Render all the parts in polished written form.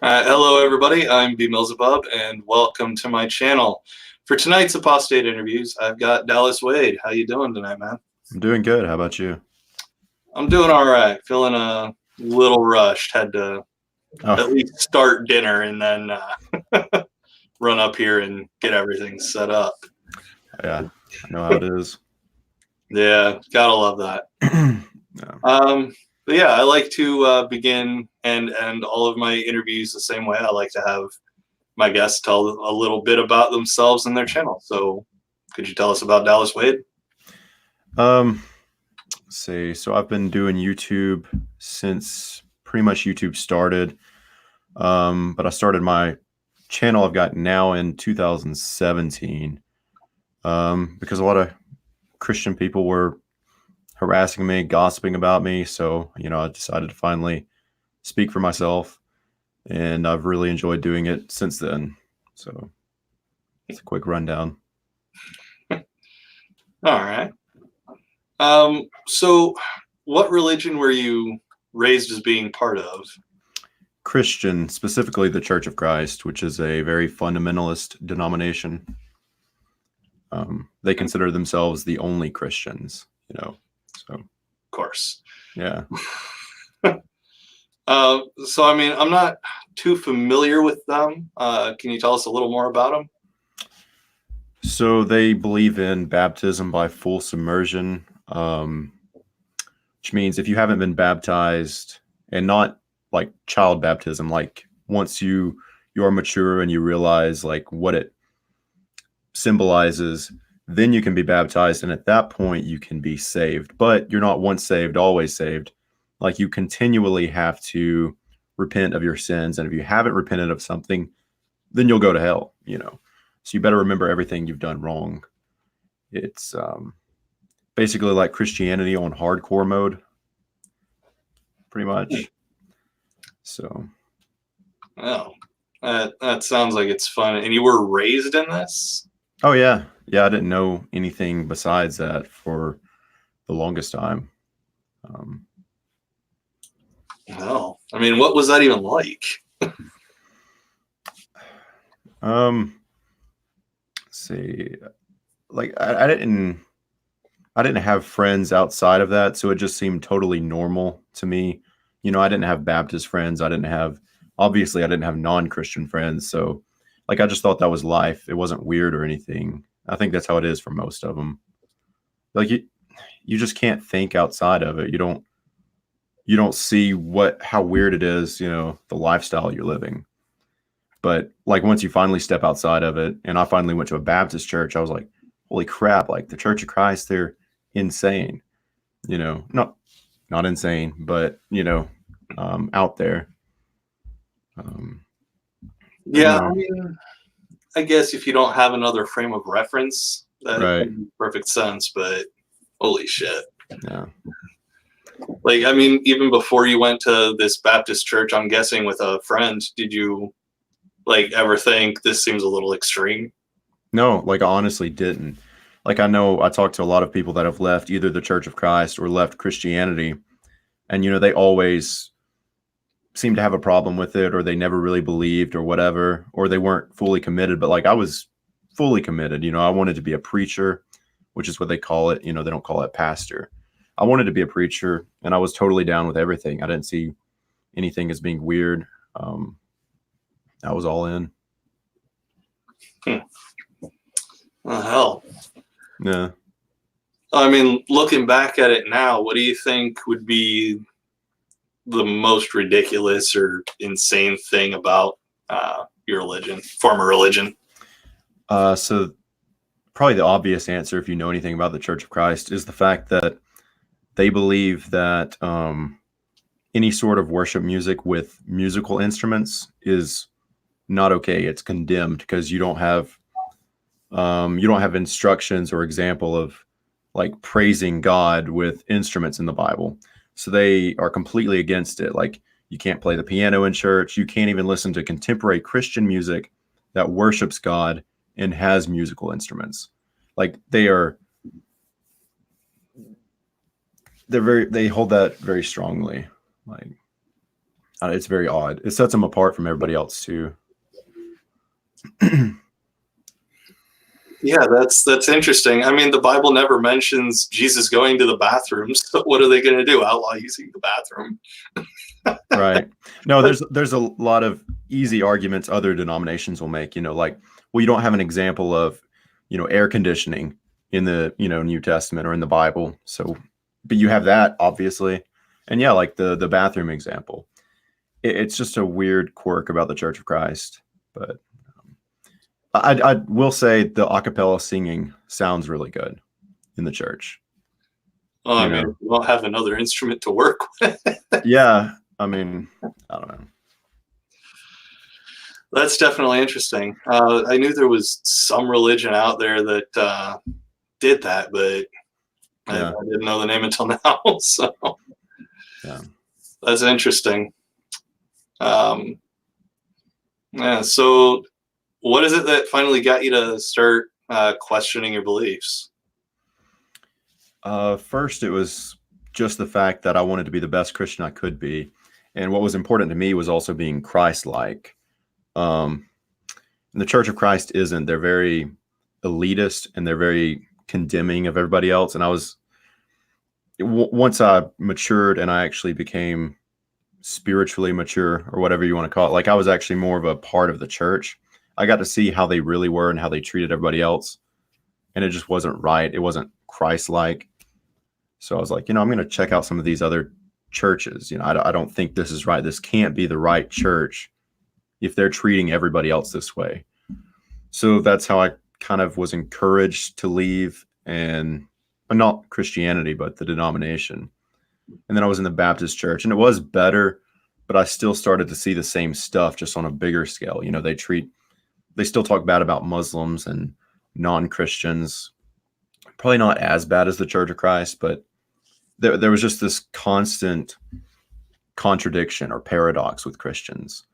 Hello, everybody. I'm BMillzebub, and welcome to my channel. For tonight's Apostate interviews, I've got Dallas Wade. How you doing tonight, man? I'm doing good. How about you? I'm doing all right. Feeling a little rushed. Had to at Oh, least start dinner and then run up here and get everything set up. yeah, I know how it is. Yeah, gotta love that. Yeah. But yeah, I like to begin and end all of my interviews the same way. I like to have my guests tell a little bit about themselves and their channel. So, could you tell us about Dallas Wade? Um, let's see. So I've been doing YouTube since pretty much YouTube started. But I started my channel I've got now in 2017. Because a lot of Christian people were harassing me, gossiping about me. So, I decided to finally speak for myself, and I've really enjoyed doing it since then. So it's a quick rundown. All right. So what religion were you raised as being part of? Christian, specifically the Church of Christ, which is a very fundamentalist denomination. They consider themselves the only Christians, So, Of course. yeah. So I mean, I'm not too familiar with them. Can you tell us a little more about them? So they believe in baptism by full submersion, which means if you haven't been baptized, and not like child baptism, like once you are mature and you realize like what it symbolizes, then you can be baptized, and at that point you can be saved. But you're not once saved, always saved. Like you continually have to repent of your sins, and if you haven't repented of something, then you'll go to hell. So you better remember everything you've done wrong. It's basically like Christianity on hardcore mode, pretty much. So Oh, that sounds like it's fun. And you were raised in this? oh yeah, I didn't know anything besides that for the longest time. um, No. I mean, what was that even like? um see, like I didn't have friends outside of that, so it just seemed totally normal to me. I didn't have Baptist friends. Obviously I didn't have non-Christian friends, so like I just thought that was life. It wasn't weird or anything. I think that's how it is for most of them. Like you just can't think outside of it. You don't see how weird it is, the lifestyle you're living. But like once you finally step outside of it, and I finally went to a Baptist church, I was like, holy crap, like the Church of Christ, they're insane. Not insane, but out there. Um, but Yeah, I no, mean, I guess if you don't have another frame of reference, that right. makes perfect sense, but holy shit. Yeah. Like, I mean, even before you went to this Baptist church, I'm guessing with a friend, did you like ever think this seems a little extreme? No, like I honestly didn't. Like I know I talked to a lot of people that have left either the Church of Christ or left Christianity, and they always seem to have a problem with it, or they never really believed or whatever, or they weren't fully committed. But like I was fully committed. I wanted to be a preacher, which is what they call it. They don't call it pastor. I wanted to be a preacher, and I was totally down with everything. I didn't see anything as being weird. I was all in. Oh, hell. Yeah. I mean, looking back at it now, what do you think would be the most ridiculous or insane thing about your religion, former religion? So probably the obvious answer, if you know anything about the Church of Christ, is the fact that they believe that any sort of worship music with musical instruments is not okay. It's condemned because you don't have instructions or example of like praising God with instruments in the Bible. So they are completely against it. Like you can't play the piano in church. You can't even listen to contemporary Christian music that worships God and has musical instruments. Like they hold that very strongly. Like It's very odd. It sets them apart from everybody else too. Yeah, that's interesting. I mean, the Bible never mentions Jesus going to the bathroom, so what are they going to do? Outlaw using the bathroom? Right. No, there's a lot of easy arguments other denominations will make, like, well, you don't have an example of, air conditioning in the, New Testament or in the Bible. So, but you have that obviously. And yeah, like the bathroom example. It's just a weird quirk about the Church of Christ. But I will say the a cappella singing sounds really good in the church. Well, I mean, we don't have another instrument to work with. Yeah. I mean, I don't know. That's definitely interesting. I knew there was some religion out there that did that, but I didn't know the name until now. So yeah, that's interesting. Yeah. So, what is it that finally got you to start questioning your beliefs? First, it was just the fact that I wanted to be the best Christian I could be. And what was important to me was also being Christ-like. And the Church of Christ isn't. They're very elitist and they're very condemning of everybody else. And once I matured and I actually became spiritually mature or whatever you want to call it, like I was actually more of a part of the church. I got to see how they really were and how they treated everybody else. And it just wasn't right. It wasn't Christ-like. So I was like, I'm going to check out some of these other churches. I don't think this is right. This can't be the right church if they're treating everybody else this way. So that's how I kind of was encouraged to leave, and not Christianity, but the denomination. And then I was in the Baptist church, and it was better, but I still started to see the same stuff just on a bigger scale. They still talk bad about Muslims and non-Christians. Probably not as bad as the Church of Christ, but there was just this constant contradiction or paradox with Christians.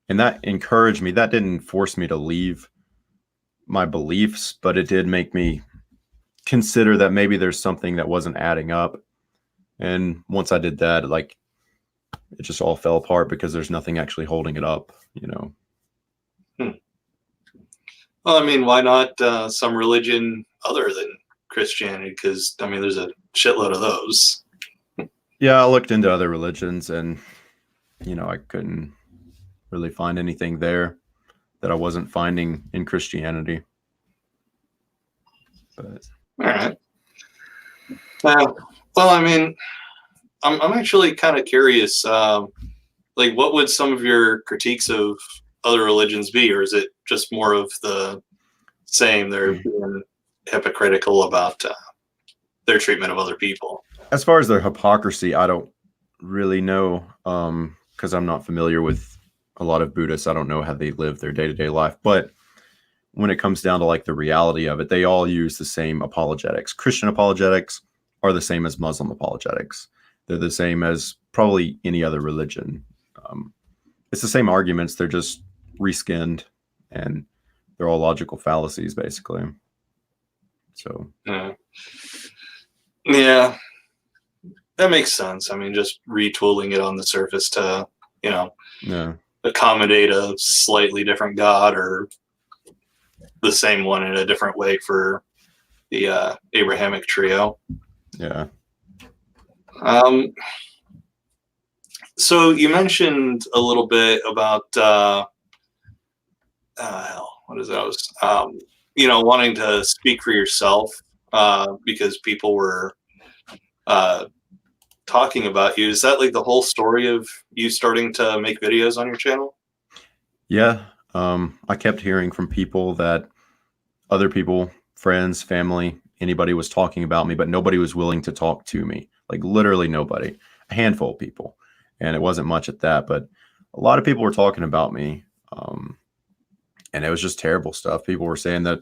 And that encouraged me. That didn't force me to leave my beliefs, but it did make me consider that maybe there's something that wasn't adding up. And once I did that, like, it just all fell apart because there's nothing actually holding it up, Well, I mean, why not some religion other than Christianity? Because, I mean, there's a shitload of those. Yeah, I looked into other religions and, I couldn't really find anything there that I wasn't finding in Christianity. But All right. Well, I mean, I'm actually kind of curious. Like, what would some of your critiques of other religions be, or is it just more of the same? They're being hypocritical about their treatment of other people. As far as their hypocrisy, I don't really know, because I'm not familiar with a lot of Buddhists. I don't know how they live their day-to-day life. But when it comes down to like the reality of it, they all use the same apologetics. Christian apologetics are the same as Muslim apologetics. They're the same as probably any other religion. It's the same arguments. They're just reskinned, and they're all logical fallacies, basically. So yeah, that makes sense. I mean, just retooling it on the surface to, accommodate a slightly different God or the same one in a different way for the Abrahamic trio. Yeah. So you mentioned a little bit about what is that? Wanting to speak for yourself because people were talking about you. Is that like the whole story of you starting to make videos on your channel? Yeah. I kept hearing from people that other people, friends, family, anybody was talking about me, but nobody was willing to talk to me. Like literally nobody. A handful of people. And it wasn't much at that, but a lot of people were talking about me. And it was just terrible stuff. People were saying that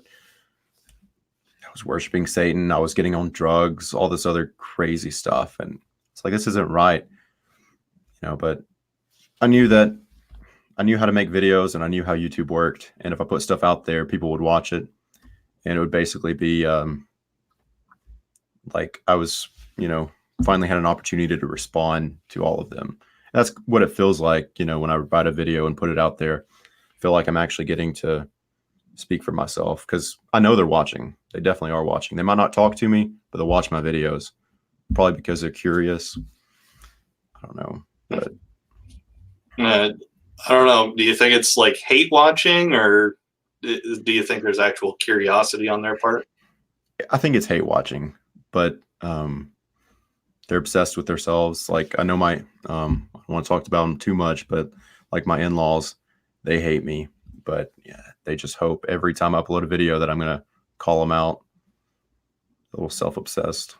I was worshiping Satan. I was getting on drugs, all this other crazy stuff. And it's like, this isn't right. But I knew how to make videos and I knew how YouTube worked. And if I put stuff out there, people would watch it. And it would basically be like I was, finally had an opportunity to respond to all of them. That's what it feels like, you know, when I write a video and put it out there. I feel like I'm actually getting to speak for myself because I know they're watching. They definitely are watching. They might not talk to me, but they'll watch my videos, probably because they're curious. I don't know, but I don't know. Do you think it's like hate watching, or do you think there's actual curiosity on their part? I think it's hate watching, but they're obsessed with themselves. Like I know my, I don't want to talk about them too much, but like my in-laws, they hate me, but yeah, they just hope every time I upload a video that I'm going to call them out. A little self-obsessed.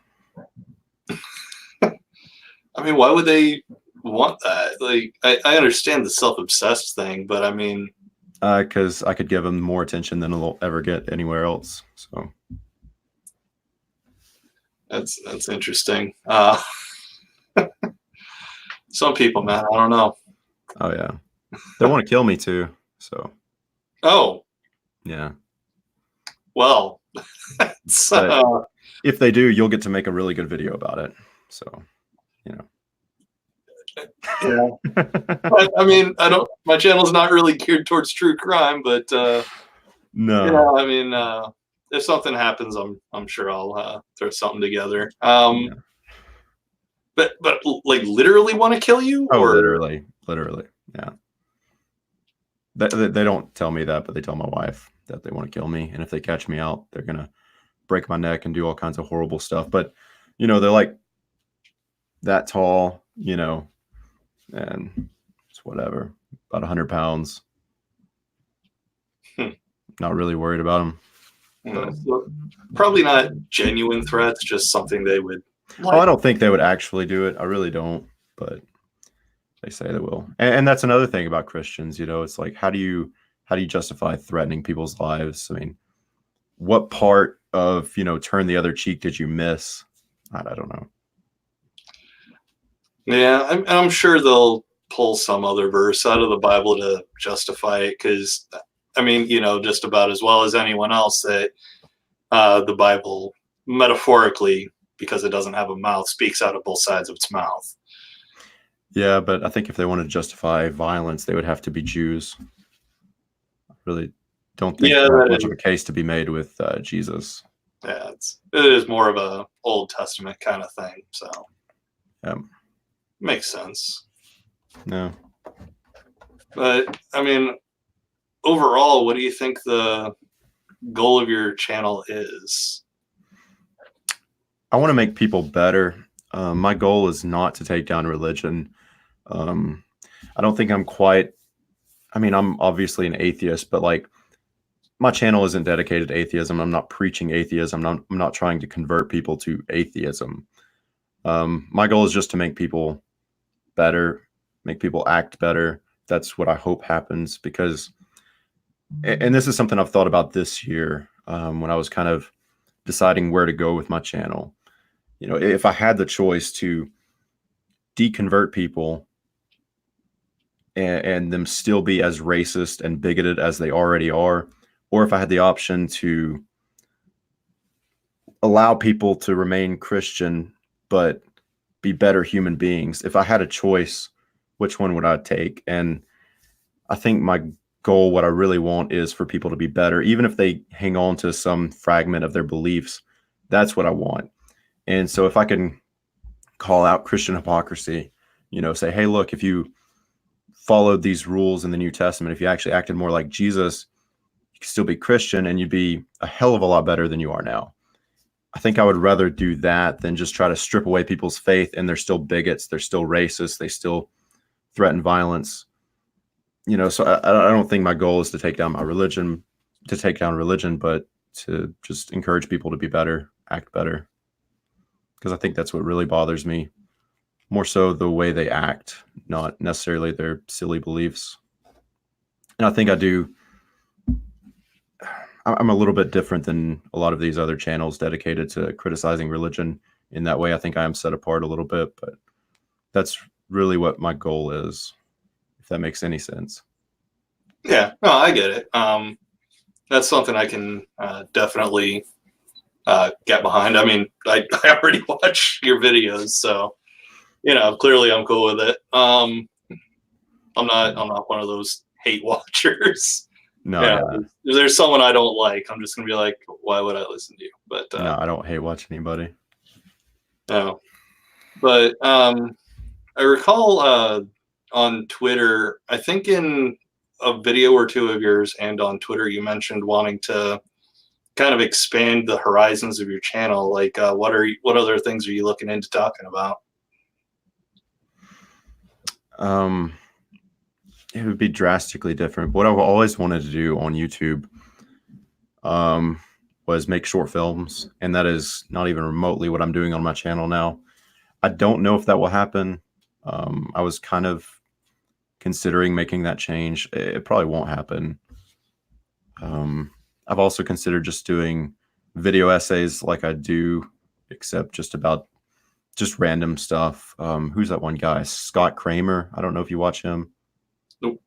I mean, why would they want that? Like, I understand the self-obsessed thing, but I mean, because I could give them more attention than they'll ever get anywhere else. So that's interesting. Some people, man, I don't know. oh yeah, they want to kill me too. So Oh, yeah. well, But if they do, you'll get to make a really good video about it. So, you know. yeah. I mean, I don't. My channel's not really geared towards true crime, but No. yeah, I mean, if something happens, I'm sure I'll throw something together. Yeah. But like literally want to kill you? Oh, or literally, yeah. They don't tell me that, but they tell my wife that they want to kill me, and if they catch me out, they're gonna break my neck and do all kinds of horrible stuff. But you know, they're like that tall, you know, and it's whatever, about 100 pounds. Not really worried about them. So probably not genuine threats, just something they would. Oh, I don't think they would actually do it. I really don't, but they say they will. And that's another thing about Christians, you know, it's like, how do you justify threatening people's lives? I mean, what part of, you know, turn the other cheek did you miss? I don't know. Yeah, I'm sure they'll pull some other verse out of the Bible to justify it, because I mean, you know, just about as well as anyone else that the Bible metaphorically, because it doesn't have a mouth, speaks out of both sides of its mouth. Yeah, but I think if they wanted to justify violence, they would have to be Jews. I really don't think there's much of a case to be made with Jesus. Yeah, it is more of a Old Testament kind of thing. So yeah, makes sense. No, but I mean, overall, what do you think the goal of your channel is? I want to make people better. My goal is not to take down religion. I don't think I'm quite, I mean, I'm obviously an atheist, but like my channel isn't dedicated to atheism. I'm not preaching atheism. I'm not trying to convert people to atheism. My goal is just to make people better, make people act better. That's what I hope happens, because, and this is something I've thought about this year when I was kind of deciding where to go with my channel. You know, if I had the choice to deconvert people and them still be as racist and bigoted as they already are, or if I had the option to allow people to remain Christian but be better human beings, if I had a choice, which one would I take? And I think my goal, what I really want, is for people to be better, even if they hang on to some fragment of their beliefs. That's what I want. And so if I can call out Christian hypocrisy, you know, say, hey, look, if you followed these rules in the New Testament, if you actually acted more like Jesus, you could still be Christian and you'd be a hell of a lot better than you are now. I think I would rather do that than just try to strip away people's faith and they're still bigots, they're still racist, they still threaten violence. You know, so I don't think my goal is to take down my religion, but to just encourage people to be better, act better. Because I think that's what really bothers me, more so the way they act, not necessarily their silly beliefs. And I think I'm a little bit different than a lot of these other channels dedicated to criticizing religion. In that way, I think I am set apart a little bit, but that's really what my goal is, if that makes any sense. Yeah, no, I get it. That's something I can definitely get behind. I mean, I already watch your videos, so clearly I'm cool with it. I'm not one of those hate watchers. No, Yeah, yeah. if there's someone I don't like, I'm just gonna be like, why would I listen to you? But No, I don't hate watch anybody. no. But I recall on Twitter, I think in a video or two of yours and on Twitter, you mentioned wanting to kind of expand the horizons of your channel. Like, what other things are you looking into talking about? It would be drastically different. What I've always wanted to do on YouTube was make short films, and that is not even remotely what I'm doing on my channel now. I don't know if that will happen. I was kind of considering making that change. It probably won't happen. I've also considered just doing video essays like I do, except just random stuff. Who's that one guy? Scott Kramer. I don't know if you watch him. Nope.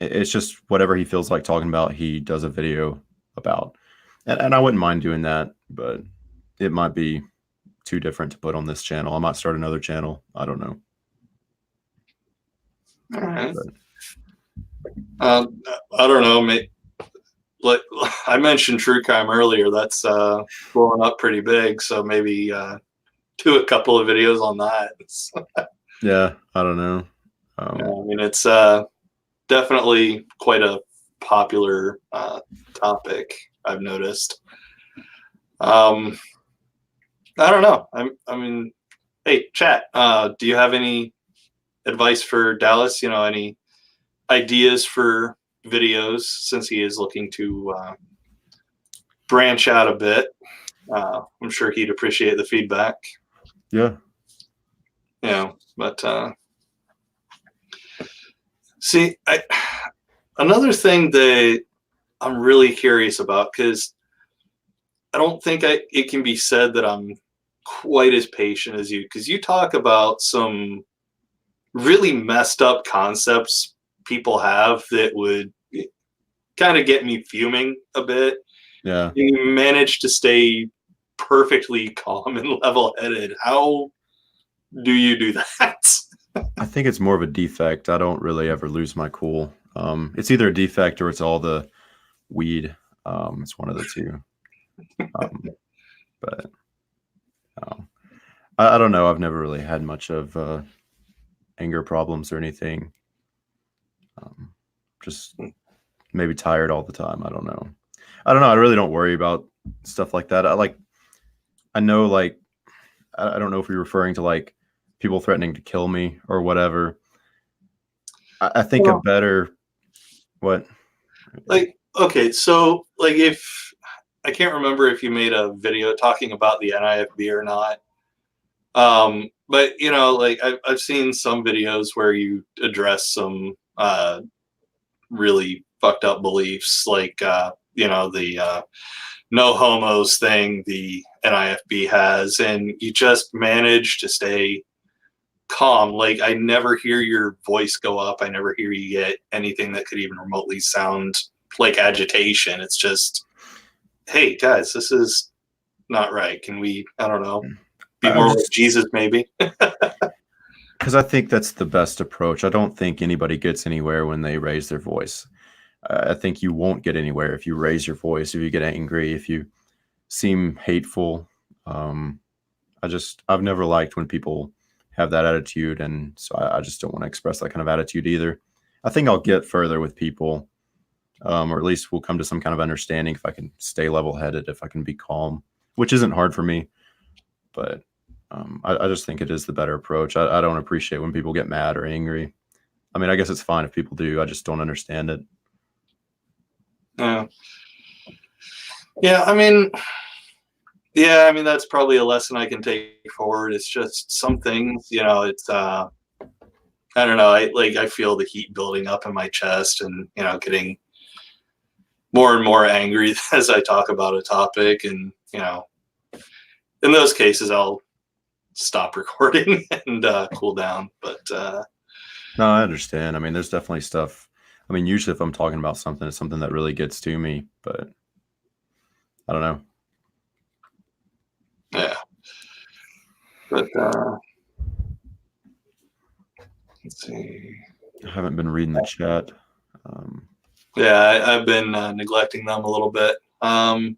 It's just whatever he feels like talking about, he does a video about. And I wouldn't mind doing that, but it might be too different to put on this channel. I might start another channel. I don't know. All right. I don't know. Like I mentioned true crime earlier. That's blowing up pretty big. So maybe do a couple of videos on that. Yeah, I don't know. I mean, it's definitely quite a popular topic, I've noticed. I don't know. I mean, hey, chat. Do you have any advice for Dallas? Any ideas for videos, since he is looking to branch out a bit? I'm sure he'd appreciate the feedback. Yeah. But see, another thing that I'm really curious about, because I don't think it can be said that I'm quite as patient as you, because you talk about some really messed up concepts people have that would kind of get me fuming a bit. Yeah. You manage to stay perfectly calm and level-headed. How do you do that? I think it's more of a defect. I don't really ever lose my cool. It's either a defect or it's all the weed. It's one of the two. But I don't know. I've never really had much of anger problems or anything. Just maybe tired all the time. I don't know. I really don't worry about stuff like that. I know, like, I don't know if you're referring to like people threatening to kill me or whatever. I think a better what? Like, okay, so like if I can't remember if you made a video talking about the NIFB or not. But like I've seen some videos where you address some really fucked up beliefs, like the no homos thing the NIFB has, and you just manage to stay calm. Like I never hear your voice go up. I never hear you get anything that could even remotely sound like agitation. It's just, hey guys, this is not right. Can we, I don't know, be more like Jesus maybe? Because I think that's the best approach. I don't think anybody gets anywhere when they raise their voice. I think you won't get anywhere if you raise your voice, if you get angry, if you seem hateful. I've never liked when people have that attitude, and so I just don't want to express that kind of attitude either. I think I'll get further with people, or at least we'll come to some kind of understanding if I can stay level-headed, if I can be calm, which isn't hard for me. But I just think it is the better approach. I don't appreciate when people get mad or angry. I mean, I guess it's fine if people do. I just don't understand it. Yeah, I mean, that's probably a lesson I can take forward. It's just some things, it's I don't know, I feel the heat building up in my chest and getting more and more angry as I talk about a topic, and in those cases I'll stop recording and cool down. But no, I understand. I mean, there's definitely stuff. I mean, usually if I'm talking about something, it's something that really gets to me, but I don't know. Yeah. But Let's see. I haven't been reading the chat. Yeah, I've been neglecting them a little bit. Hashtag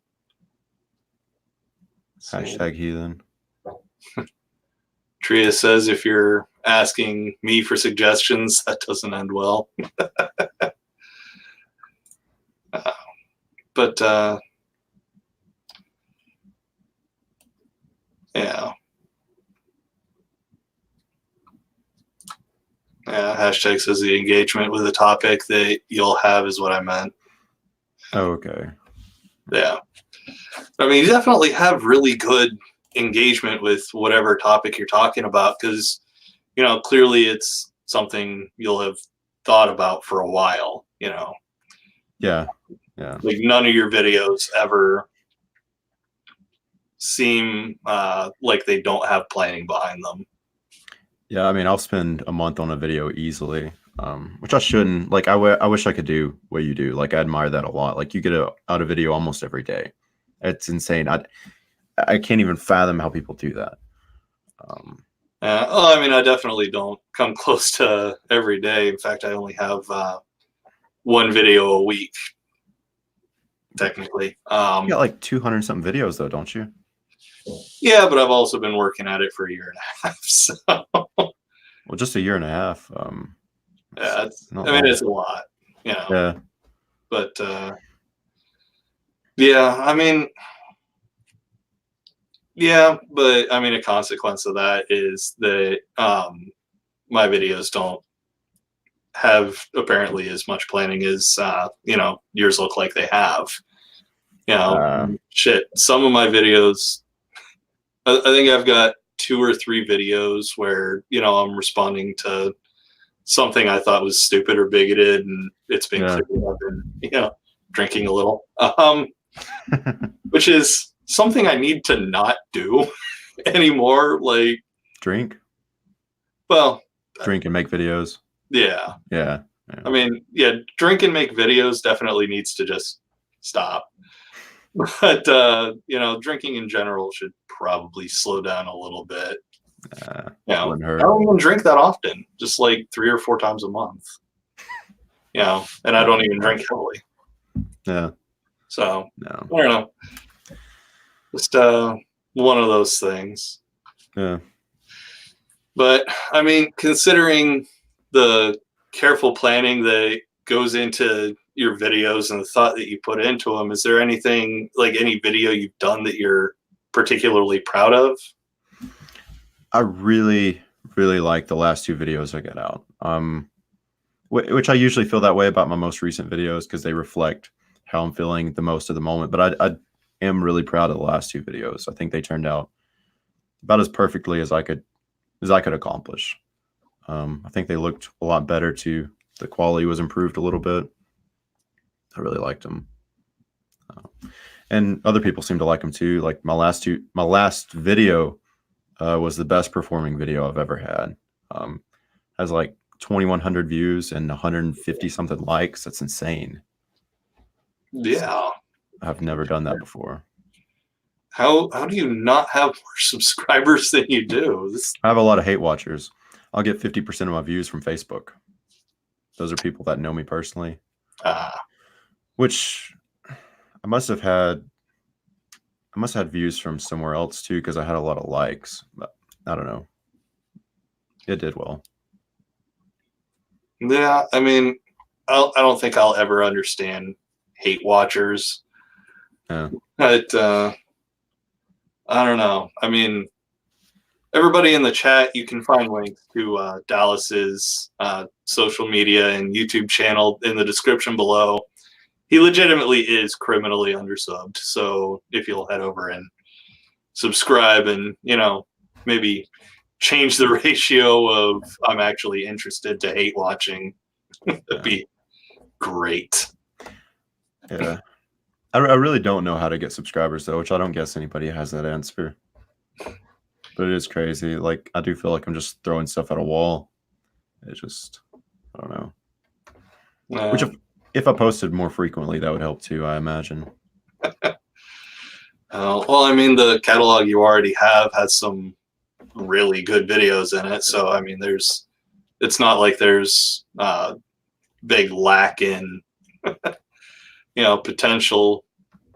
heathen. Tria says if you're asking me for suggestions, that doesn't end well. But yeah. Yeah, hashtag says the engagement with the topic that you'll have is what I meant. Oh, okay. Yeah. I mean, you definitely have really good engagement with whatever topic you're talking about because, you know, clearly it's something you'll have thought about for a while, you know. Yeah. Yeah. Like none of your videos ever seem like they don't have planning behind them. Yeah, I mean, I'll spend a month on a video easily, which I shouldn't. Like, I wish I could do what you do. Like, I admire that a lot. Like, you get out a video almost every day. It's insane. I can't even fathom how people do that. Well, I mean, I definitely don't come close to every day. In fact, I only have one video a week, technically. You got like 200 something videos, though, don't you? Yeah, but I've also been working at it for a year and a half. So. Well, just a year and a half. Yeah, I mean, it's a lot, you know. Yeah. But yeah, I mean, yeah, but I mean, a consequence of that is that my videos don't have apparently as much planning as you know, yours look like they have. You know, shit. Some of my videos, I think I've got 2 or 3 videos where, you know, I'm responding to something I thought was stupid or bigoted, and it's been cleared up and, you know, drinking a little, which is something I need to not do anymore. Like, drink. Well, drink and make videos. Yeah. Yeah. I mean, yeah, drink and make videos definitely needs to just stop. But you know, drinking in general should probably slow down a little bit. You know, I don't even drink that often, just like 3 or 4 times a month. You know, and I don't even drink heavily. Yeah. So no. I don't know. Just one of those things. Yeah. But I mean, considering the careful planning that goes into your videos and the thought that you put into them, is there anything, like any video you've done that you're particularly proud of? I really, really like the last 2 videos I got out. Which I usually feel that way about my most recent videos because they reflect how I'm feeling the most of the moment. But I am really proud of the last 2 videos. I think they turned out about as perfectly as I could accomplish. I think they looked a lot better too. The quality was improved a little bit. I really liked them. And other people seem to like them too. Like my last video was the best performing video I've ever had. Has like 2,100 views and 150 something likes. That's insane. Yeah. I've never done that before. How do you not have more subscribers than you do? I have a lot of hate watchers. I'll get 50% of my views from Facebook. Those are people that know me personally. Which I must have had views from somewhere else too, because I had a lot of likes. But I don't know. It did well. Yeah, I mean, I don't think I'll ever understand hate watchers. Yeah. But I don't know. I mean, everybody in the chat, you can find links to Dallas's social media and YouTube channel in the description below. He legitimately is criminally undersubbed. So if you'll head over and subscribe and, you know, maybe change the ratio of I'm actually interested to hate watching, that'd be great. Yeah. I really don't know how to get subscribers though, which I don't guess anybody has that answer. But it is crazy. Like, I do feel like I'm just throwing stuff at a wall. It's just, I don't know. Yeah. Which if I posted more frequently, that would help too, I imagine. Well, I mean, the catalog you already have has some really good videos in it. So, I mean, there's it's not like there's big lack in potential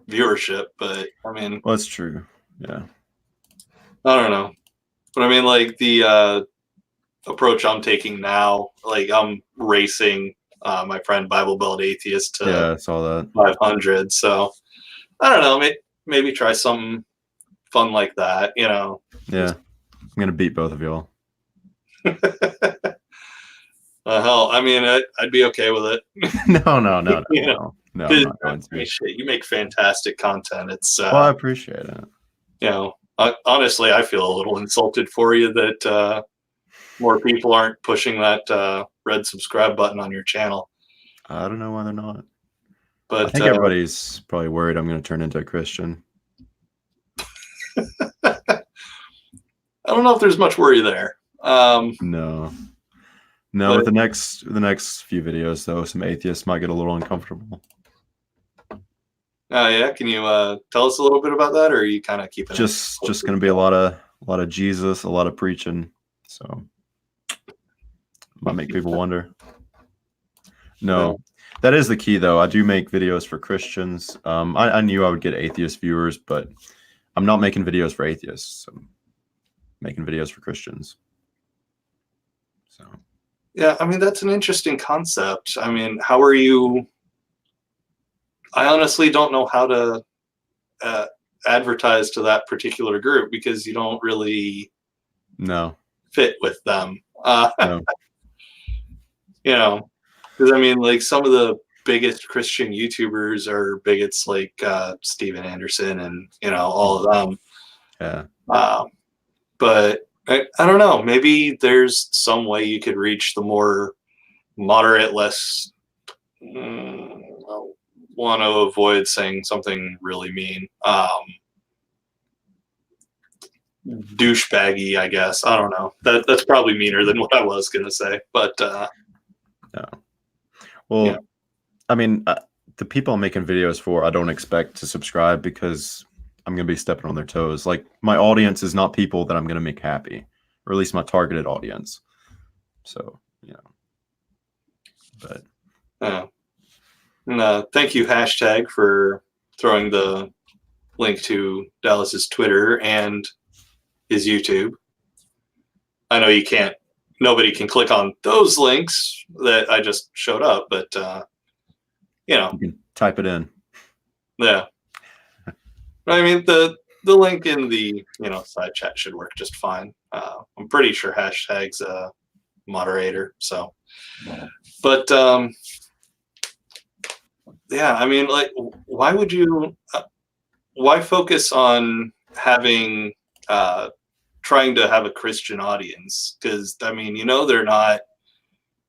viewership. But I mean, Well, that's true. Yeah. I don't know. But I mean, like the approach I'm taking now, like I'm racing my friend Bible Belt Atheist to Yeah, I saw that. 500. So I don't know, maybe try something fun like that, Yeah. I'm going to beat both of y'all. Hell, I mean, I'd be okay with it. No, I'm not going to. Shit, you make fantastic content. It's Well, I appreciate it. Honestly, I feel a little insulted for you that more people aren't pushing that red subscribe button on your channel. I don't know why they're not. But I think everybody's probably worried I'm going to turn into a Christian. I don't know if there's much worry there. No, with the next few videos though, some atheists might get a little uncomfortable. Yeah, can you tell us a little bit about that, or are you kind of keeping just going to be a lot of Jesus, a lot of preaching, so might make people wonder. No, that is the key though. I do make videos for Christians. I knew I would get atheist viewers, but I'm not making videos for atheists. I'm making videos for Christians. So yeah, I mean, that's an interesting concept. I mean, how are you? I honestly don't know how to advertise to that particular group because you don't really fit with them. No. Because I mean, like some of the biggest Christian YouTubers are bigots like Steven Anderson and all of them. Yeah. But I don't know. Maybe there's some way you could reach the more moderate, less want to avoid saying something really mean. Douchebaggy, I guess. I don't know. That's probably meaner than what I was gonna say. But no. Well, I mean, the people I'm making videos for, I don't expect to subscribe because I'm going to be stepping on their toes. Like my audience is not people that I'm going to make happy, or at least my targeted audience. So, but. Thank you, hashtag, for throwing the link to Dallas's Twitter and his YouTube. I know nobody can click on those links that I just showed up, but you can type it in. Yeah. I mean, the link in the side chat should work just fine. I'm pretty sure hashtag's a moderator. So, but yeah, I mean, like, why would you? Why focus on having trying to have a Christian audience? Because I mean, they're not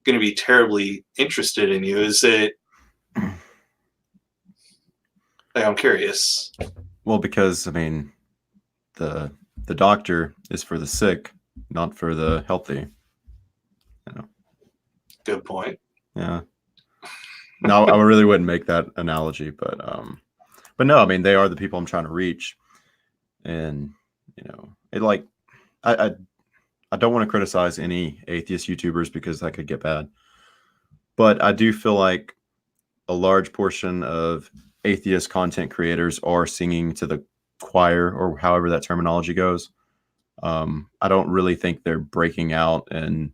going to be terribly interested in you. Is it? Like, I'm curious. Well, because I mean, the doctor is for the sick, not for the healthy. Good point. Yeah. No, I really wouldn't make that analogy, but no, I mean, they are the people I'm trying to reach, and it like I don't want to criticize any atheist YouTubers because that could get bad, but I do feel like a large portion of atheist content creators are singing to the choir, or however that terminology goes. I don't really think they're breaking out and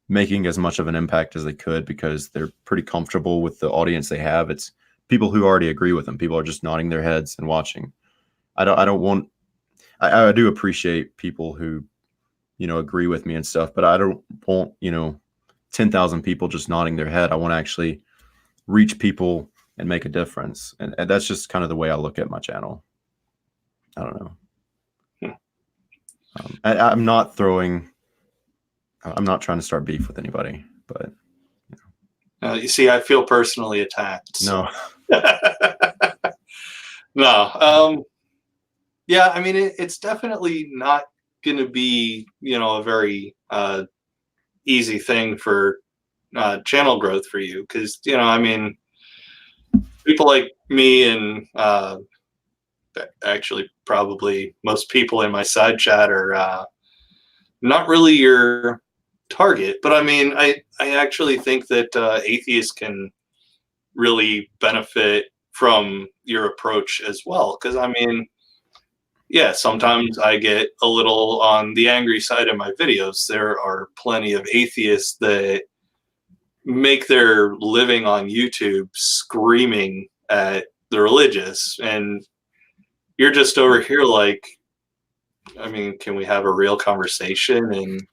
making as much of an impact as they could because they're pretty comfortable with the audience they have. It's people who already agree with them. People are just nodding their heads and watching. I do appreciate people who, agree with me and stuff, but I don't want, 10,000 people just nodding their head. I want to actually reach people and make a difference. And that's just kind of the way I look at my channel. I don't know. I'm not trying to start beef with anybody, but you see, I feel personally attacked. So. No. No. Yeah, I mean, it's definitely not going to be, a very easy thing for channel growth for you because, I mean, people like me and actually probably most people in my side chat are not really your target. But I mean, I actually think that atheists can really benefit from your approach as well. Because I mean, yeah, sometimes I get a little on the angry side of my videos. There are plenty of atheists that make their living on YouTube screaming at the religious, and you're just over here like, I mean, can we have a real conversation? And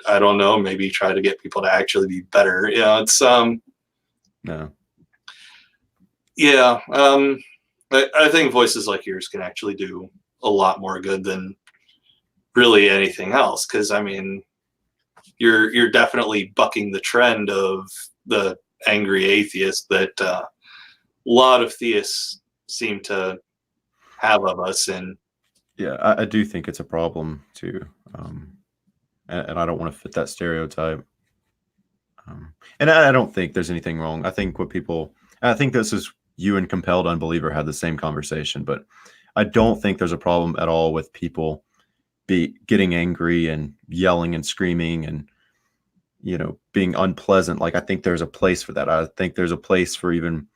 I don't know, maybe try to get people to actually be better. It's No. yeah. I think voices like yours can actually do a lot more good than really anything else. Because I mean, you're definitely bucking the trend of the angry atheist that a lot of theists seem to have of us. And Yeah, I do think it's a problem too, and I don't want to fit that stereotype. And I don't think there's anything wrong. I think this is you and Compelled Unbeliever had the same conversation, but I don't think there's a problem at all with people be getting angry and yelling and screaming and being unpleasant. Like I think there's a place for that. I think there's a place for even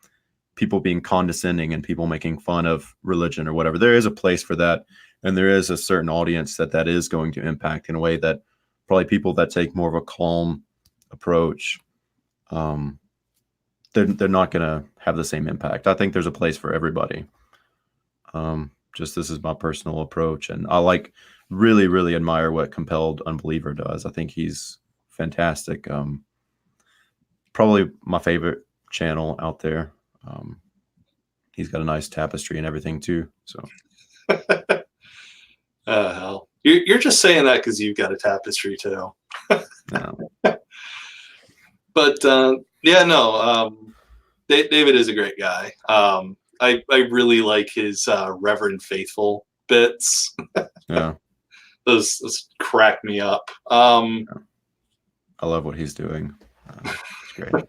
people being condescending and people making fun of religion or whatever. There is a place for that, and there is a certain audience that is going to impact in a way that probably people that take more of a calm approach, they're not going to have the same impact. I think there's a place for everybody. Just this is my personal approach, and I really, really admire what Compelled Unbeliever does. I think he's fantastic. Probably my favorite channel out there. He's got a nice tapestry and everything too. So, hell, you're just saying that because you've got a tapestry too. no. But yeah, no. David is a great guy. I really like his Reverend Faithful bits. Yeah, those crack me up. I love what he's doing. It's great.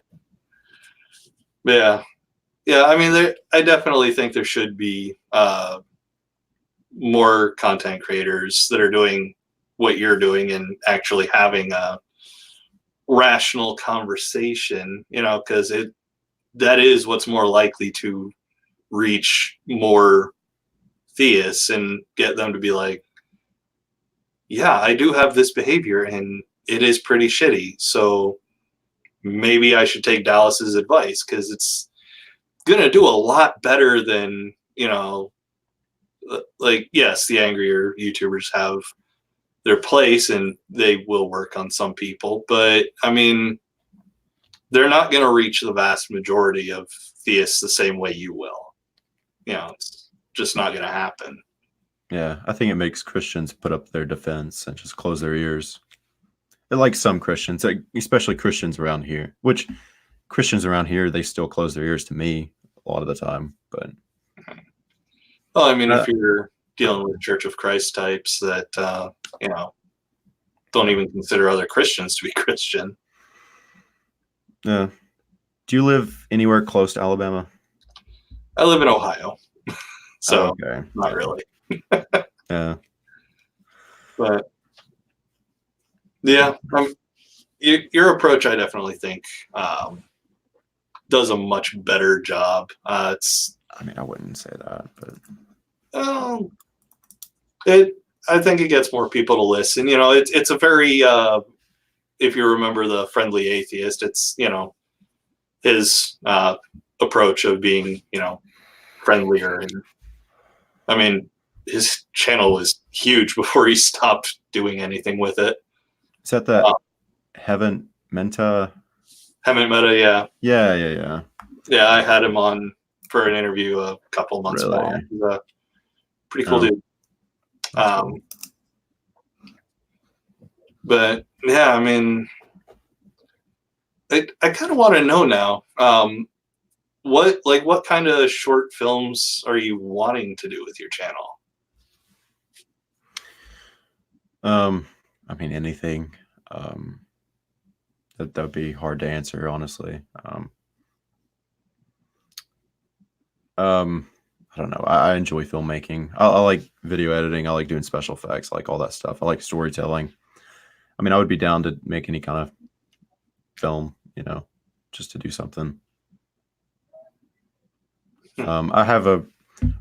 Yeah. I mean, I definitely think there should be more content creators that are doing what you're doing and actually having a rational conversation. Because that is what's more likely to reach more theists and get them to be like, yeah, I do have this behavior and it is pretty shitty. So maybe I should take Dallas's advice, because it's going to do a lot better than, like, yes, the angrier YouTubers have their place and they will work on some people. But I mean, they're not going to reach the vast majority of theists the same way you will. It's just not going to happen. Yeah, I think it makes Christians put up their defense and just close their ears. Like some Christians, especially Christians around here, which Christians around here, they still close their ears to me a lot of the time. But well, I mean, if you're dealing with Church of Christ types that don't even consider other Christians to be Christian. Yeah. Do you live anywhere close to Alabama? I live in Ohio, so okay. Not really. Yeah. But yeah, your approach, I definitely think, does a much better job. I mean, I wouldn't say that, but I think it gets more people to listen. It's a very if you remember the Friendly Atheist, it's his approach of being friendlier, and I mean, his channel was huge before he stopped doing anything with it. Is that the Heaven Menta? Heaven Meta, yeah. Yeah. Yeah, I had him on for an interview a couple of months ago. He's a pretty cool dude. Cool. But yeah, I mean, I kind of want to know now, what kind of short films are you wanting to do with your channel? I mean, anything. That would be hard to answer, honestly. I don't know. I enjoy filmmaking. I like video editing. I like doing special effects. I like all that stuff. I like storytelling. I mean, I would be down to make any kind of film, just to do something. I have a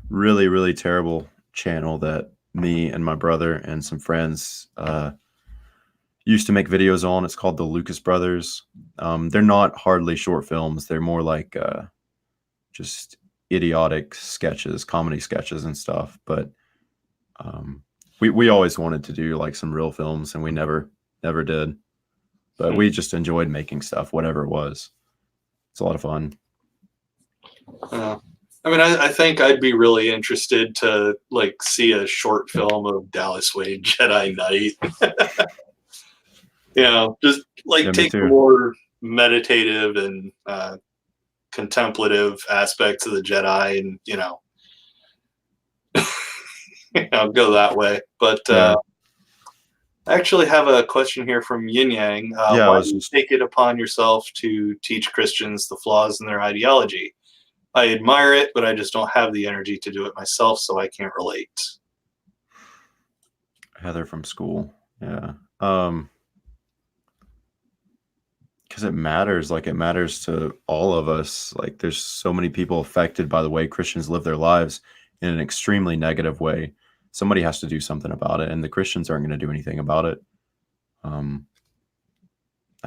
really, really terrible channel that me and my brother and some friends used to make videos on. It's called the Lucas Brothers. They're not hardly short films. They're more like just idiotic sketches, comedy sketches and stuff. But we always wanted to do like some real films, and we never did. But we just enjoyed making stuff, whatever it was. It's a lot of fun. I mean, I think I'd be really interested to like see a short film of Dallas Wade Jedi Knight. Just like take the more meditative and contemplative aspects of the Jedi, and go that way. But I actually have a question here from Yin Yang. Why do you take it upon yourself to teach Christians the flaws in their ideology? I admire it, but I just don't have the energy to do it myself, so I can't relate. Heather from school. Yeah. Because it matters. Like, it matters to all of us. Like, there's so many people affected by the way Christians live their lives in an extremely negative way. Somebody has to do something about it, and the Christians aren't going to do anything about it. I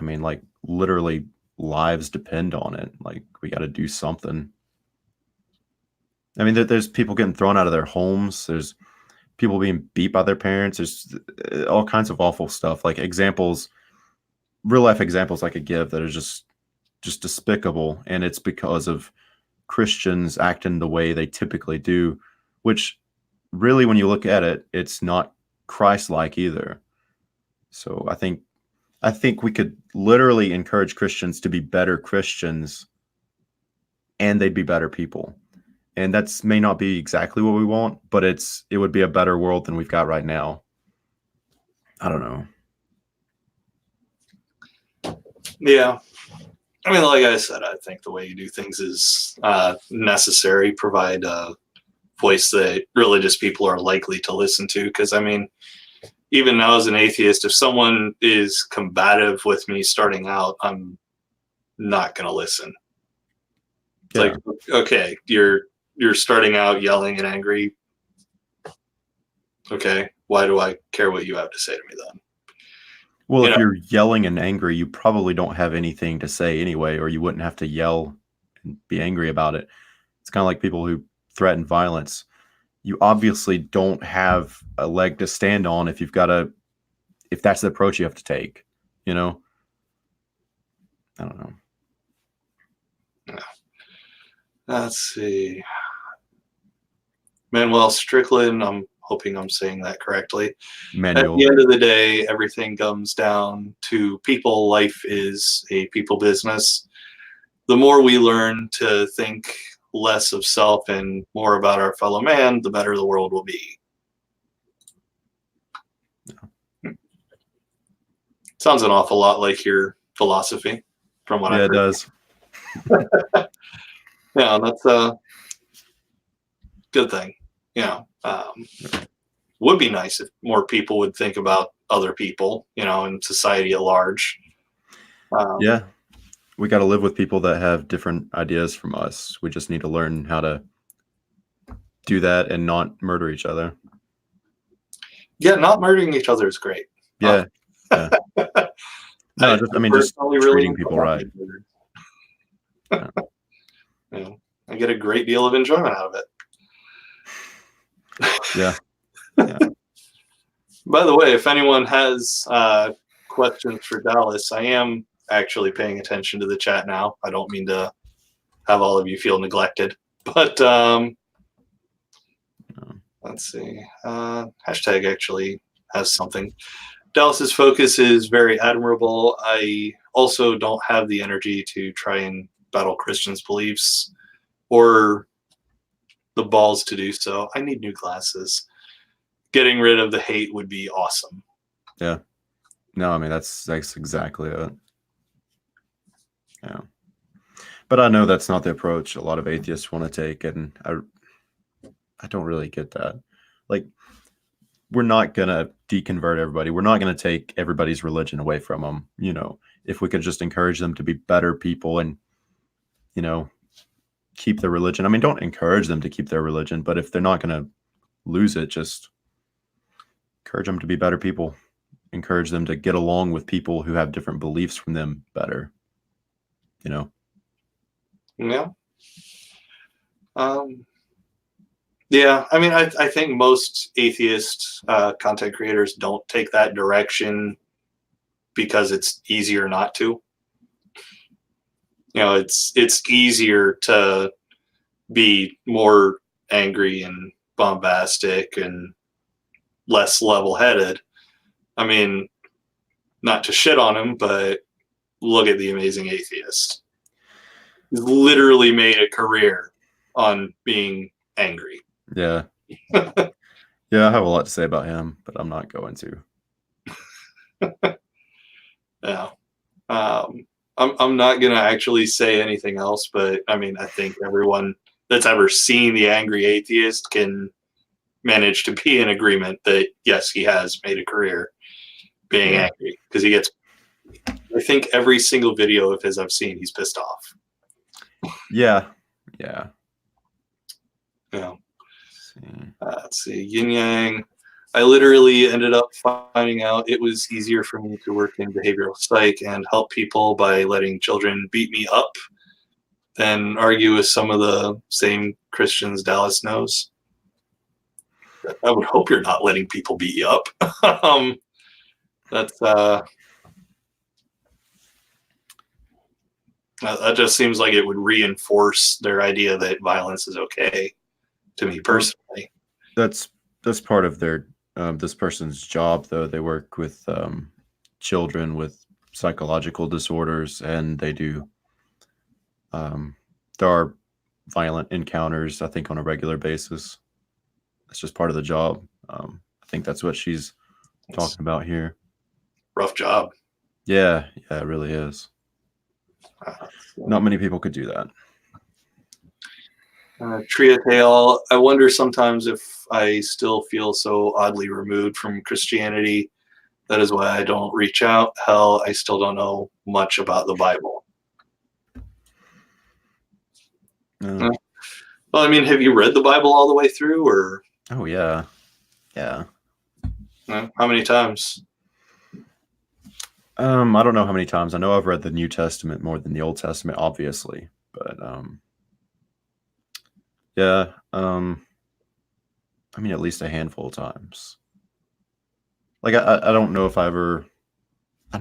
mean, like, literally lives depend on it. Like, we got to do something. I mean, there's people getting thrown out of their homes. There's people being beat by their parents. There's all kinds of awful stuff. Like examples, real life examples I could give that are just despicable. And it's because of Christians acting the way they typically do, which really, when you look at it, it's not Christ-like either. So I think we could literally encourage Christians to be better Christians, and they'd be better people. And that's may not be exactly what we want, but it would be a better world than we've got right now. I don't know. Yeah. I mean, like I said, I think the way you do things is necessary. Provide a voice that religious people are likely to listen to. Because, I mean, even now as an atheist, if someone is combative with me starting out, I'm not going to listen. It's like, okay, you're starting out yelling and angry. Okay, why do I care what you have to say to me then? Well, if you're yelling and angry, you probably don't have anything to say anyway, or you wouldn't have to yell and be angry about it. It's kind of like people who threaten violence. You obviously don't have a leg to stand on if that's the approach you have to take, I don't know. Let's see. Manuel Strickland, I'm hoping I'm saying that correctly. Manuel. At the end of the day, everything comes down to people. Life is a people business. The more we learn to think less of self and more about our fellow man, the better the world will be. Yeah. Sounds an awful lot like your philosophy, from what I've heard. Yeah, it does. Yeah, that's a good thing. Would be nice if more people would think about other people, and society at large. Yeah, we got to live with people that have different ideas from us. We just need to learn how to do that and not murder each other. Yeah, not murdering each other is great. Yeah. Yeah. No, just treating people right. Yeah. I get a great deal of enjoyment out of it. Yeah. By the way, if anyone has questions for Dallas, I am actually paying attention to the chat now. I don't mean to have all of you feel neglected, but let's see. Hashtag actually has something. Dallas's focus is very admirable. I also don't have the energy to try and battle Christians' beliefs or the balls to do so. I need new glasses. Getting rid of the hate would be awesome. Yeah. No, I mean, that's exactly it. Yeah. But I know that's not the approach a lot of atheists want to take, and I don't really get that. Like, we're not going to deconvert everybody. We're not going to take everybody's religion away from them. You know, if we could just encourage them to be better people and, you know, keep their religion. I mean, don't encourage them to keep their religion, but if they're not going to lose it, just encourage them to be better people. Encourage them to get along with people who have different beliefs from them better. You know? Yeah. Yeah, I mean, I think most atheist content creators don't take that direction because it's easier not to. You know, it's easier to be more angry and bombastic and less level-headed. I mean, not to shit on him, but look at The Amazing Atheist. He's literally made a career on being angry. Yeah. Yeah, I have a lot to say about him, but I'm not going to. Yeah. I'm not gonna actually say anything else, but I mean, I think everyone that's ever seen The Angry Atheist can manage to be in agreement that yes, he has made a career being angry, because he gets, I think every single video of his I've seen, he's pissed off. Yeah. You know, let's see, Yin Yang. I literally ended up finding out it was easier for me to work in behavioral psych and help people by letting children beat me up than argue with some of the same Christians Dallas knows. I would hope you're not letting people beat you up. That just seems like it would reinforce their idea that violence is okay, to me personally. That's part of their this person's job, though. They work with children with psychological disorders, and they do there are violent encounters, I think, on a regular basis. That's just part of the job. I think that's what she's talking about here. Rough job. Yeah, it really is. Not many people could do that. Triatale, I wonder sometimes if I still feel so oddly removed from Christianity. That is why I don't reach out. Hell, I still don't know much about the Bible. Well, I mean, have you read the Bible all the way through, or? Oh, yeah. How many times? I don't know how many times. I know I've read the New Testament more than the Old Testament, obviously, but yeah, I mean, at least a handful of times. Like, I don't know if I know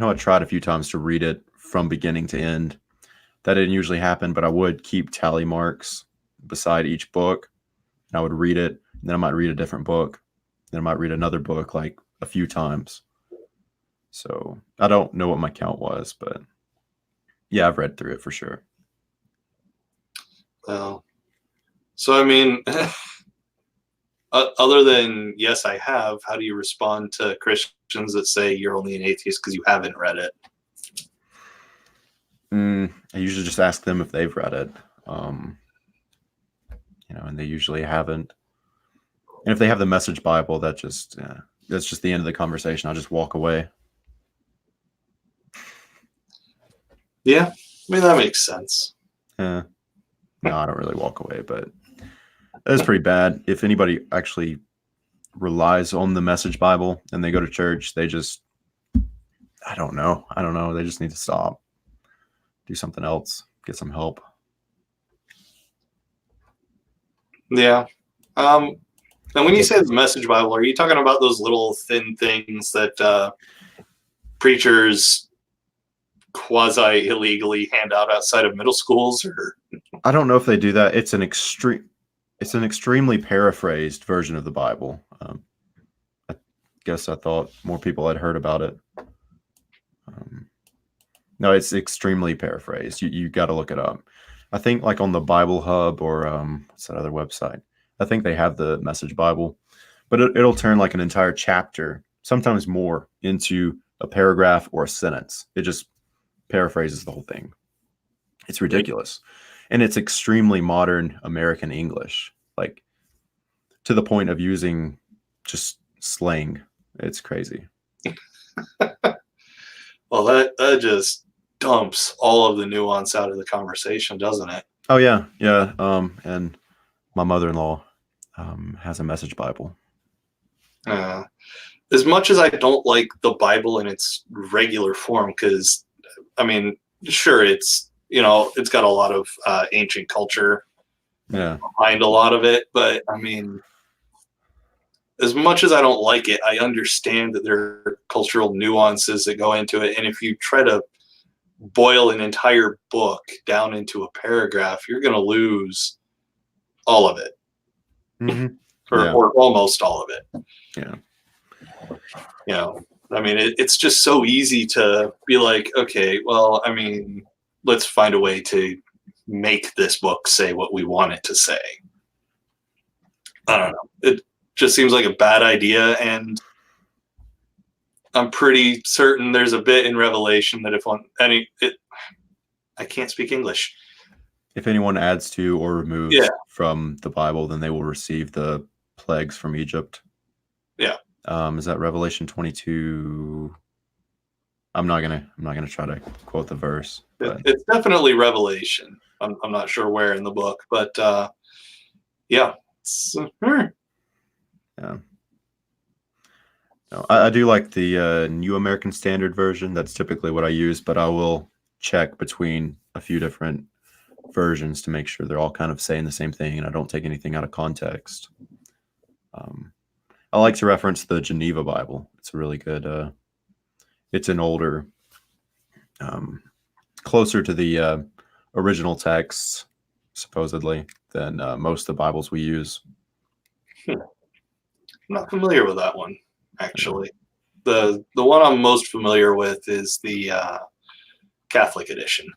I tried a few times to read it from beginning to end. That didn't usually happen, but I would keep tally marks beside each book, and I would read it, and then I might read a different book, then I might read another book like a few times. So I don't know what my count was, but yeah, I've read through it for sure. Well, so I mean, other than yes, I have, how do you respond to Christians that say you're only an atheist because you haven't read it? I usually just ask them if they've read it, and they usually haven't. And if they have the Message Bible, that's just the end of the conversation. I'll just walk away. Yeah, I mean, that makes sense. No, I don't really walk away, but that's pretty bad. If anybody actually relies on the Message Bible and they go to church, they just, I don't know. They just need to stop, do something else, get some help. Yeah. And when you say the Message Bible, are you talking about those little thin things that preachers quasi illegally hand out outside of middle schools? Or I don't know if they do that. It's an extremely paraphrased version of the Bible. I guess I thought more people had heard about it. No, it's extremely paraphrased. You got to look it up. I think like on the Bible Hub or what's that other website? I think they have the Message Bible, but it'll turn like an entire chapter, sometimes more, into a paragraph or a sentence. It just paraphrases the whole thing. It's ridiculous. And it's extremely modern American English, like to the point of using just slang. It's crazy. Well, that just dumps all of the nuance out of the conversation, doesn't it? Oh yeah, yeah. And my mother-in-law has a message Bible. As much as I don't like the Bible in its regular form, because I mean, sure, it's it's got a lot of ancient culture Yeah. behind a lot of it, but I mean, as much as I don't like it, I understand that there are cultural nuances that go into it, and if you try to boil an entire book down into a paragraph, you're going to lose all of it, Mm-hmm. or almost all of it. Yeah. I mean, it's just so easy to be like, okay, well, I mean, let's find a way to make this book say what we want it to say. I don't know. It just seems like a bad idea, and I'm pretty certain there's a bit in Revelation that I can't speak English. If anyone adds to or removes from the Bible, then they will receive the plagues from Egypt. Yeah. Is that Revelation 22? I'm not gonna try to quote the verse. But it's definitely Revelation. I'm not sure where in the book, but yeah. Yeah. No, I do like the New American Standard Version. That's typically what I use, but I will check between a few different versions to make sure they're all kind of saying the same thing and I don't take anything out of context. I like to reference the Geneva Bible. It's a really good, it's an older, closer to the original text, supposedly, than most of the Bibles we use. I'm not familiar with that one, actually. The one I'm most familiar with is the Catholic edition.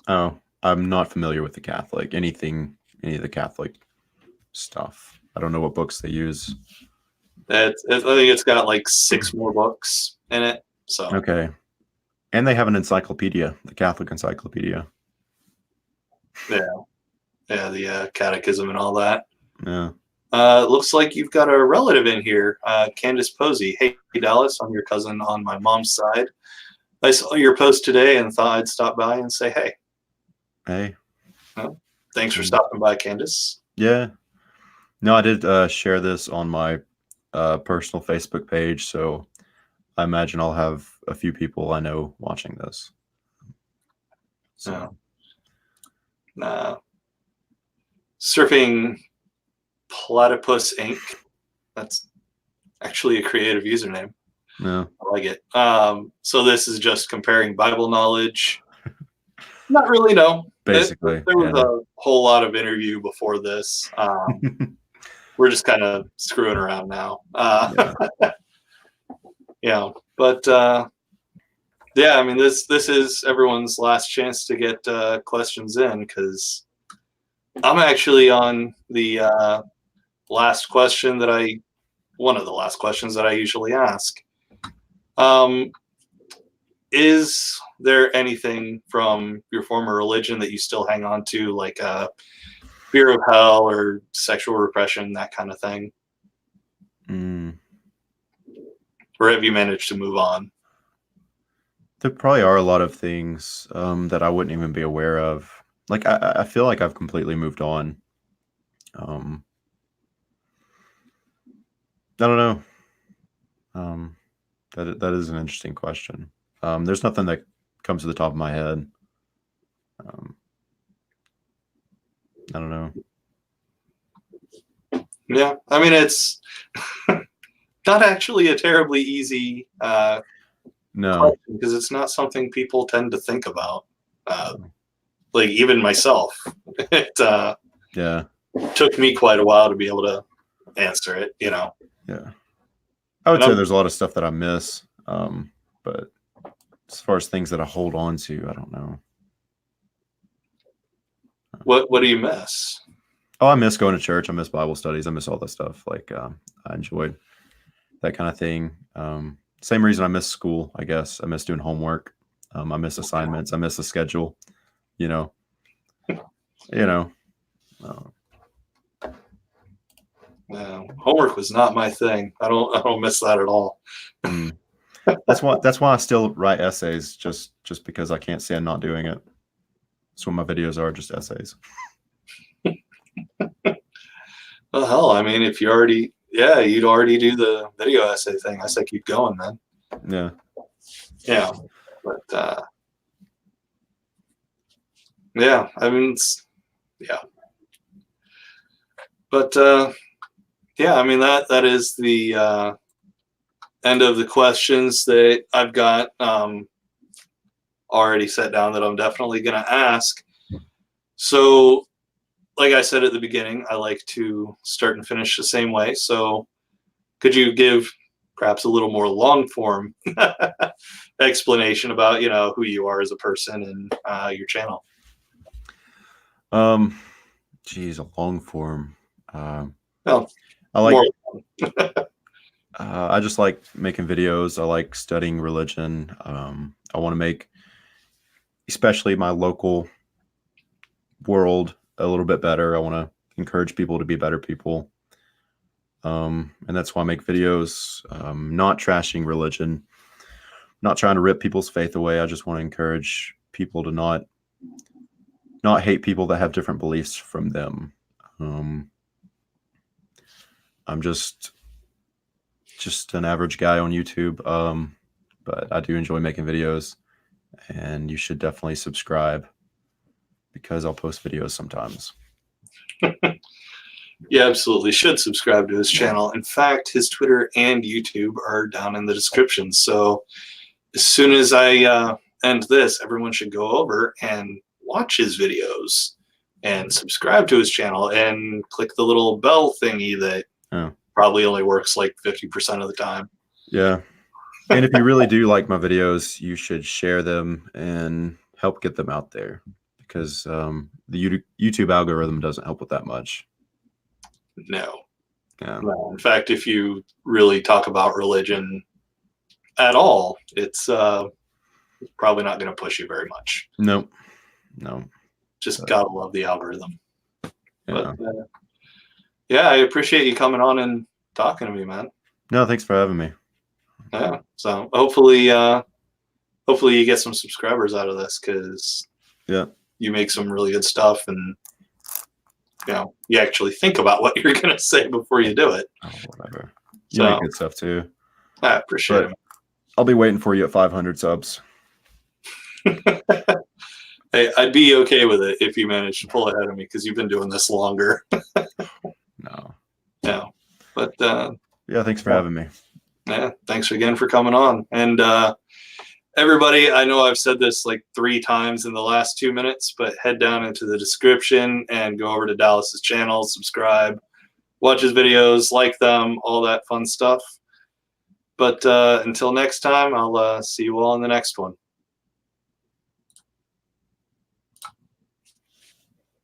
Oh, I'm not familiar with the Catholic. Any of the Catholic stuff. I don't know what books they use. I think it's got like 6 more books in it. So okay, and they have an encyclopedia, the Catholic Encyclopedia. Yeah, the Catechism and all that. Yeah. Looks like you've got a relative in here, Candace Posey. Hey, Dallas, I'm your cousin on my mom's side. I saw your post today and thought I'd stop by and say hey. Hey. Well, thanks for stopping by, Candace. Yeah. No, I did share this on my personal Facebook page, so I imagine I'll have a few people I know watching this. So. Surfing Platypus Inc. That's actually a creative username. Yeah. I like it. So this is just comparing Bible knowledge. Not really, no. Basically. There was a whole lot of interview before this. We're just kind of screwing around now. But I mean, this is everyone's last chance to get questions in, because I'm actually on the last question one of the last questions that I usually ask. Is there anything from your former religion that you still hang on to, like fear of hell or sexual repression, that kind of thing? Or have you managed to move on? There probably are a lot of things that I wouldn't even be aware of. Like, I feel like I've completely moved on. I don't know. That is an interesting question. There's nothing that comes to the top of my head. I don't know. Yeah, I mean, it's not actually a terribly easy no, because it's not something people tend to think about. Like even myself, it took me quite a while to be able to answer it. Yeah, I would say there's a lot of stuff that I miss, but as far as things that I hold on to, I don't know. What do you miss? Oh, I miss going to church. I miss Bible studies. I miss all that stuff. Like, I enjoyed that kind of thing. Same reason I miss school, I guess. I miss doing homework. I miss assignments. I miss the schedule. Homework was not my thing. I don't miss that at all. Mm. That's why I still write essays, just because I can't stand not doing it. That's what my videos are, just essays. Well, hell, I mean, if you already, yeah, you'd already do the video essay thing. I say keep going, man. Yeah. Yeah, but yeah, I mean, yeah, but yeah, I mean that is the end of the questions that I've got already set down that I'm definitely going to ask. So, like I said at the beginning, I like to start and finish the same way. So, could you give perhaps a little more long form explanation about who you are as a person and your channel? Geez, a long form. Well, I like. more. I just like making videos. I like studying religion. I want to make, especially my local world, a little bit better. I want to encourage people to be better people. And that's why I make videos, not trashing religion, not trying to rip people's faith away. I just want to encourage people to not hate people that have different beliefs from them. I'm just an average guy on YouTube, but I do enjoy making videos, and you should definitely subscribe because I'll post videos sometimes. You absolutely should subscribe to his channel. In fact, his Twitter and YouTube are down in the description. So as soon as I end this, everyone should go over and watch his videos and subscribe to his channel and click the little bell thingy that probably only works like 50% of the time. Yeah. And if you really do like my videos, you should share them and help get them out there, because the YouTube algorithm doesn't help with that much. No. Yeah. No. In fact, if you really talk about religion at all, it's probably not going to push you very much. No. Just gotta love the algorithm. Yeah. But yeah, I appreciate you coming on and talking to me, man. No, thanks for having me. Yeah. So hopefully you get some subscribers out of this, because you make some really good stuff, and you actually think about what you're gonna say before you do it. Oh, whatever. You make good stuff too. I appreciate it. I'll be waiting for you at 500 subs. Hey, I'd be okay with it if you managed to pull ahead of me, because you've been doing this longer. No. But yeah, thanks for having me. Yeah, thanks again for coming on. And everybody, I know I've said this like 3 times in the last 2 minutes, but head down into the description and go over to Dallas's channel, subscribe, watch his videos, like them, all that fun stuff. But until next time, I'll see you all in the next one.